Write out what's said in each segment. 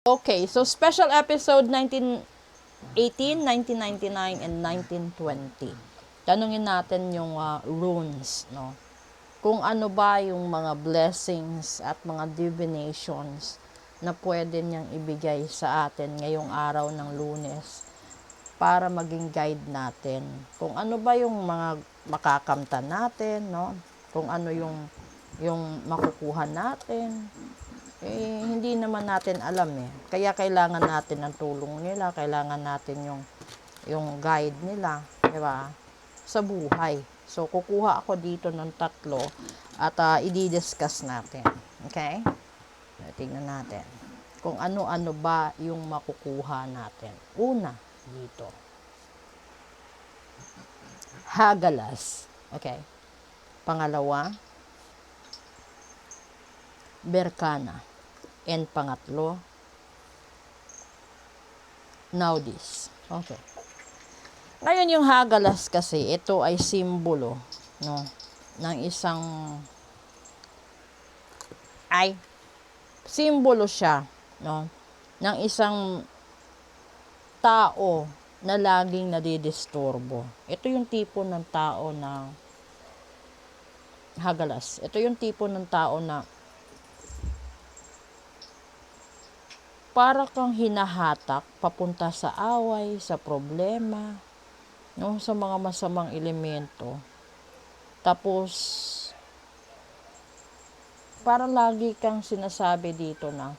Okay, so special episode 1918, 1999, and 1920. Tanungin natin yung runes, no? Kung ano ba yung mga blessings at mga divinations na pwede niyang ibigay sa atin ngayong araw ng Lunes para maging guide natin. Kung ano ba yung mga makakamtan natin, no? Kung ano yung makukuha natin, hindi naman natin alam eh. Kaya kailangan natin ng tulong nila, kailangan natin yung guide nila, di ba? Sa buhay. So, kukuha ako dito ng tatlo at i-discuss natin. Okay? Tingnan natin kung ano-ano ba yung makukuha natin. Una, dito. Hagalas. Okay? Pangalawa, Berkana. And pangatlo, Naudis. Okay. Ngayon yung Hagalas kasi, ito ay simbolo, no, ng isang, simbolo siya, no, ng isang tao na laging nadidisturbo. Ito yung tipo ng tao na Hagalas. Ito yung tipo ng tao na para kang hinahatak papunta sa away, sa problema, no, sa mga masamang elemento. Tapos, para lagi kang sinasabi dito na,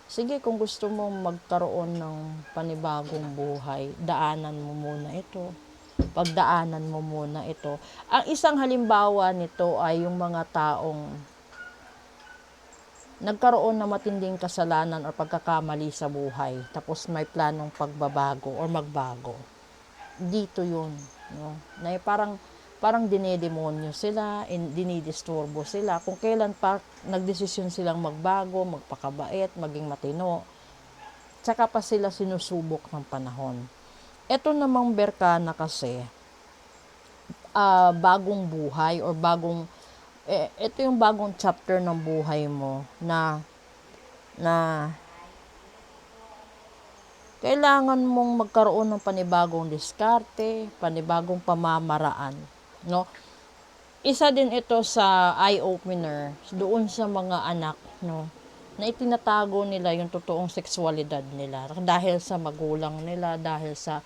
sige, kung gusto mo magkaroon ng panibagong buhay, daanan mo muna ito. Pagdaanan mo muna ito. Ang isang halimbawa nito ay yung mga taong nagkaroon ng matinding kasalanan o pagkakamali sa buhay, tapos may planong pagbabago o magbago. Dito yun, no? Na parang dinedemonyo sila, dinidisturbo sila. Kung kailan pa nagdesisyon silang magbago, magpakabait, maging matino, tsaka pa sila sinusubok ng panahon. Ito namang Berkana kasi, bagong buhay or ito yung bagong chapter ng buhay mo na kailangan mong magkaroon ng panibagong diskarte, panibagong pamamaraan, no? Isa din ito sa eye-opener doon sa mga anak, no, na itinatago nila yung totoong sexualidad nila dahil sa magulang nila, dahil sa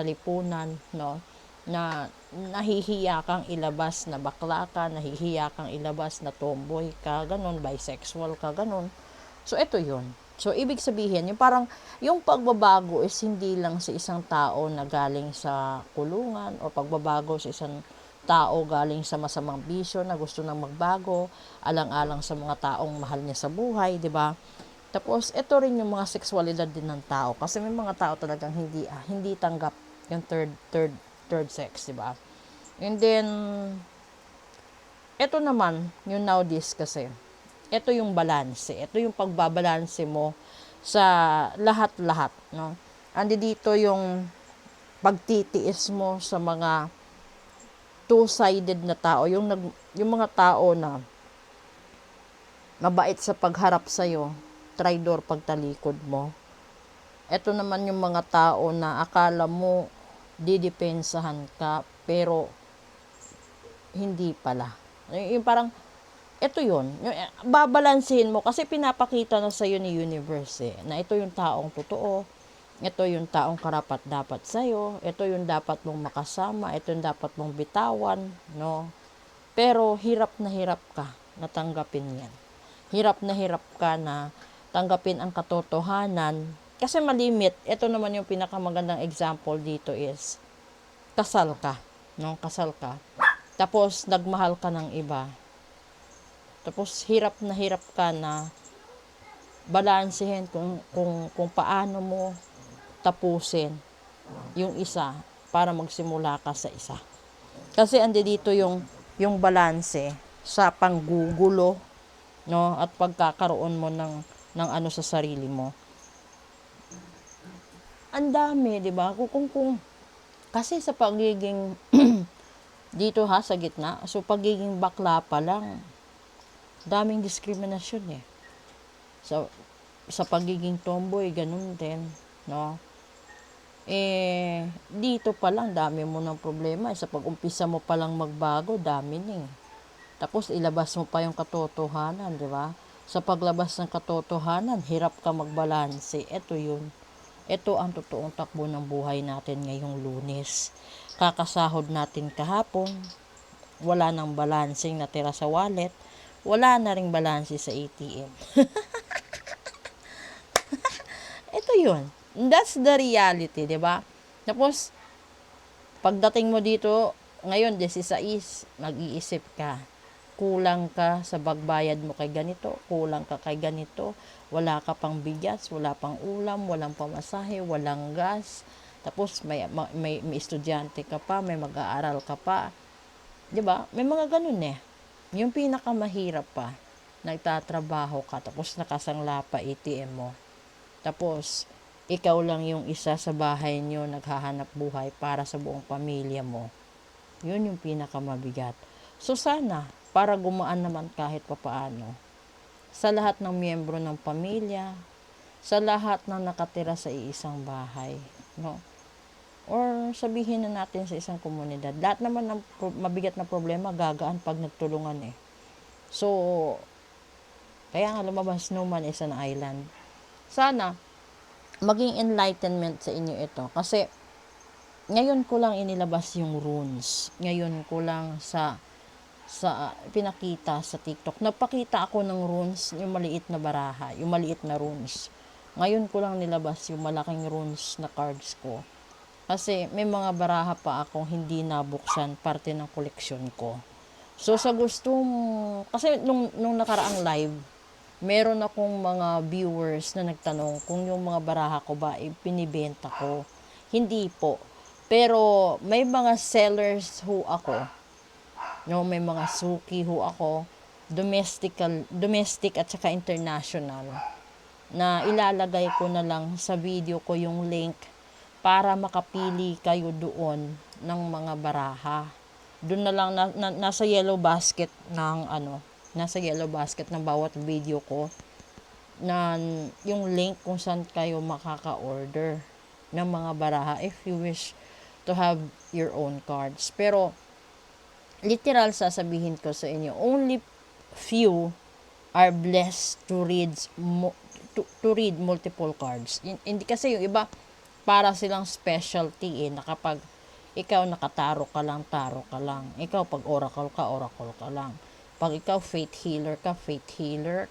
lipunan, no, na nahihiya kang ilabas na bakla ka, nahihiya kang ilabas na tomboy ka, ganun, bisexual ka, ganun. So, ito yun. So, ibig sabihin, yung parang, yung pagbabago is hindi lang sa isang tao na galing sa kulungan o pagbabago sa isang tao galing sa masamang bisyo na gusto nang magbago, alang-alang sa mga taong mahal niya sa buhay, di ba? Tapos, ito rin yung mga sexualidad din ng tao. Kasi may mga tao talagang hindi tanggap yung third sex, di ba? And then, ito naman, yung Naudis kasi, ito yung balanse. Ito yung pagbabalanse mo sa lahat-lahat, no? Andi dito yung pagtitiis mo sa mga two-sided na tao, yung mga tao na mabait sa pagharap sa iyo, traidor pagtalikod mo. Ito naman yung mga tao na akala mo didepensahan ka pero hindi pala. Yung parang ito yun, babalansin mo kasi pinapakita na sa iyo ni universe na ito yung taong totoo, ito yung taong karapat dapat sa iyo, ito yung dapat mong makasama, ito yung dapat mong bitawan, no? Pero hirap ka na tanggapin yan. Hirap ka na tanggapin ang katotohanan kasi malimit. Ito naman yung pinakamagandang example dito is kasal ka, no? Kasal ka. Tapos nagmahal ka ng iba. Tapos hirap ka na balansehin kung paano mo tapusin yung isa para magsimula ka sa isa. Kasi andi dito yung balanse sa panggugulo, no, at pagkakaroon mo ng ano sa sarili mo. Ang dami, 'di ba? Kung kasi sa pagiging dito sa gitna, so pagiging bakla pa lang, daming diskriminasyon eh. Sa, sa pagiging tomboy, ganun din, no? Dito pa lang, dami mo ng problema. Sa pag-umpisa mo pa lang magbago, dami na eh. Tapos, ilabas mo pa yung katotohanan, di ba? Sa paglabas ng katotohanan, hirap ka magbalanse. Ito yun. Ito ang totoong takbo ng buhay natin ngayong Lunes. Kakasahod natin kahapon, wala nang balancing natira sa wallet, wala na ring balanse sa ATM. Ito yun. That's the reality, di ba? Tapos, pagdating mo dito, ngayon, 16, mag-iisip ka. Kulang ka sa bagbayad mo kay ganito, kulang ka kay ganito, wala ka pang bigas, wala pang ulam, walang pamasahe, walang gas. Tapos, may estudyante ka pa, may mag-aaral ka pa. Di ba? May mga ganun eh. Yung pinakamahirap pa, nagtatrabaho ka, tapos nakasangla pa ATM mo. Tapos, ikaw lang yung isa sa bahay nyo naghahanap buhay para sa buong pamilya mo. Yun yung pinakamabigat. So sana, para gumaan naman kahit papaano, sa lahat ng miyembro ng pamilya, sa lahat ng nakatira sa iisang bahay, no? Or sabihin na natin sa isang komunidad, lahat naman ng mabigat na problema gagaan pag nagtulungan eh. So, kaya nga lumabas, no man is an island. Sana, maging enlightenment sa inyo ito. Kasi, ngayon ko lang inilabas yung runes. Ngayon ko lang sa pinakita sa TikTok. Nagpakita ako ng runes, yung maliit na baraha, yung maliit na runes. Ngayon ko lang nilabas yung malaking runes na cards ko. Kasi may mga baraha pa akong hindi nabuksan, parte ng koleksyon ko. So sa gustong, kasi nung nakaraang live, meron akong mga viewers na nagtanong kung yung mga baraha ko ba pinibenta ko. Hindi po. Pero may mga sellers ho ako. No, may mga suki ho ako, domestic at saka international, na ilalagay ko na lang sa video ko yung link para makapili kayo doon ng mga baraha. Doon na lang nasa yellow basket ng nasa yellow basket ng bawat video ko na yung link kung saan kayo makaka-order ng mga baraha if you wish to have your own cards. Pero literal sasabihin ko sa inyo, only few are blessed to read multiple cards. Hindi kasi yung iba para silang specialty na kapag ikaw nakataro ka lang, taro ka lang. Ikaw pag oracle ka lang. Pag ikaw faith healer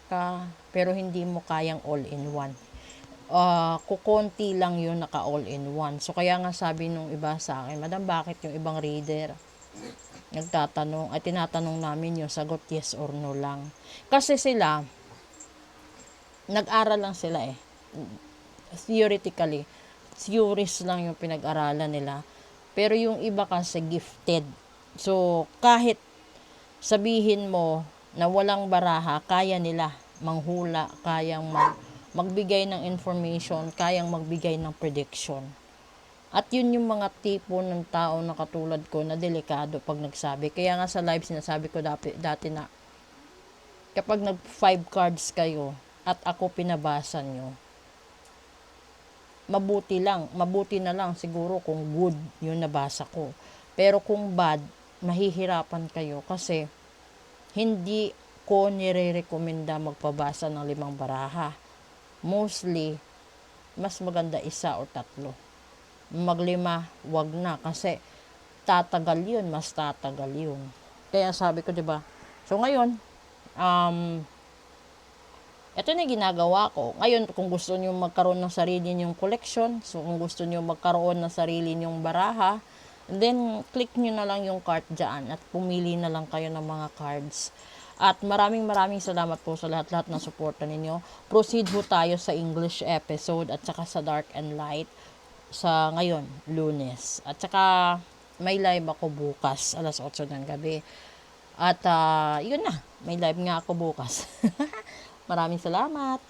ka. Pero hindi mo kayang all-in-one. Kukonti lang yun naka all-in-one. So kaya nga sabi nung iba sa akin, Madam, bakit yung ibang reader nagtatanong, ay tinatanong namin yung sagot yes or no lang. Kasi sila, nag-aral lang sila eh. Theoretically, theories lang yung pinag-aralan nila. Pero yung iba kasi gifted. So, kahit sabihin mo na walang baraha, kaya nila manghula, kayang magbigay ng information, kayang magbigay ng prediction. At yun yung mga tipo ng tao na katulad ko na delikado pag nagsabi. Kaya nga sa live sinasabi ko dati na kapag nag 5 cards kayo at ako pinabasa nyo, mabuti na lang siguro kung good yung nabasa ko. Pero kung bad, mahihirapan kayo kasi hindi ko nire-recommenda magpabasa ng 5 baraha. Mostly, mas maganda 1 o 3. Mag-5, wag na kasi tatagal yun, mas tatagal yun. Kaya sabi ko, 'di ba? So ngayon, ito na yung ginagawa ko. Ngayon, kung gusto niyo magkaroon ng sarili niyong collection, so kung gusto niyo magkaroon ng sarili niyong baraha, then click niyo na lang yung cart dyan at pumili na lang kayo ng mga cards. At maraming salamat po sa lahat-lahat na suporta ninyo. Proceed ho tayo sa English episode at saka sa Dark and Light sa ngayon, Lunes. At saka may live ako bukas, alas 8 ng gabi. At yun na, may live nga ako bukas. Maraming salamat.